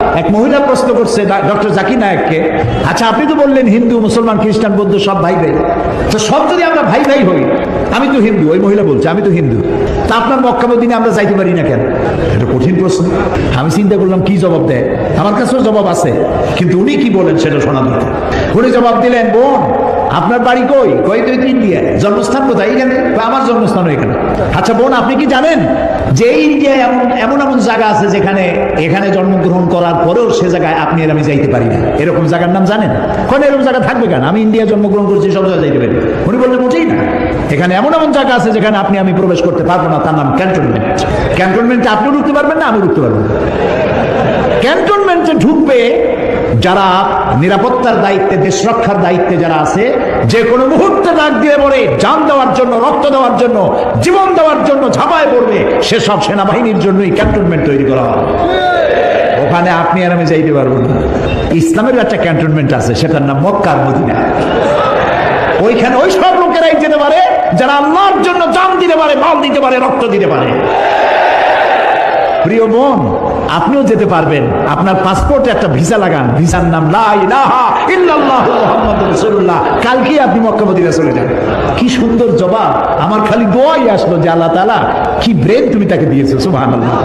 এক মহিলা প্রশ্ন করছে ডক্টর জাকির নায়েককে, আচ্ছা আপনি তো বললেন হিন্দু মুসলমান খ্রিস্টান বৌদ্ধ সব ভাই ভাই, তো সব যদি আমরা ভাই ভাই হই, আমি তো হিন্দু, ওই মহিলা বলছে আমি তো হিন্দু, তা আপনার মক্কা মদিনে আমরা যাইতে পারি না কেন? এটা কঠিন প্রশ্ন। আমি চিন্তা করলাম কি জবাব দেয়, আমার কাছেও জবাব আছে, কিন্তু উনি কি বলেন সেটা শোনা দরকার। উনি জবাব দিলেন, বোন আপনার বাড়ি কই? কই তো ইন্ডিয়া। জন্মস্থান কোথায়? এখানে। আমার জন্মস্থানও এখানে। আচ্ছা বোন আপনি কি জানেন যে ইন্ডিয়ায় এমন এমন জায়গা আছে যেখানে এখানে জন্মগ্রহণ করার পরেও সে জায়গায় আপনি আর আমি যাইতে পারি না, এরকম জায়গার নাম জানেন? কোন এরকম জায়গা থাকবে কেন? আমি ইন্ডিয়ায় জন্মগ্রহণ করছি, সব জায়গায় যাইতে পারি। উনি বললেন মোটেই না, এখানে এমন এমন জায়গা আছে যেখানে আপনি আমি প্রবেশ করতে পারবো না, তার নাম ক্যান্টনমেন্ট। ক্যান্টনমেন্টে আপনিও ঢুকতে পারবেন না, আমি ঢুকতে পারবো না। ক্যান্টনমেন্টে ঢুকবে যারা নিরাপত্তার দায়িত্বে, দেশ রক্ষার দায়িত্বে যারা আছে, যে কোনো মুহূর্তে ডাক দিয়ে বলে জান দেওয়ার জন্য, রক্ত দেওয়ার জন্য, জীবন দেওয়ার জন্য ঝাঁপায় পড়বে, সেসব সেনাবাহিনীর জন্যই ক্যান্টনমেন্ট তৈরি করা হয়। ওখানে আপনি আর আমি যাইতে পারবো না। ইসলামের একটা ক্যান্টনমেন্ট আছে, সেটার নাম মক্কা আর মদিনা। ওইখানে ওই সব লোকেরাই যেতে পারে যারা আল্লাহর জন্য জান দিতে পারে, মাল দিতে পারে, রক্ত দিতে পারে। প্রিয় বোন, আপনিও যেতে পারবেন। আপনার পাসপোর্টে একটা ভিসা লাগান, ভিসার নাম লা ইলাহা ইল্লাল্লাহ মুহাম্মাদুর রাসূলুল্লাহ। কালকে আপনি মক্কা মদিনা চলে যান। কি সুন্দর জবাব! আমার খালি দোয়াই আসলো যে আল্লাহ তাআলা কি ব্রেন তুমি তাকে দিয়েছো, সুবহানাল্লাহ।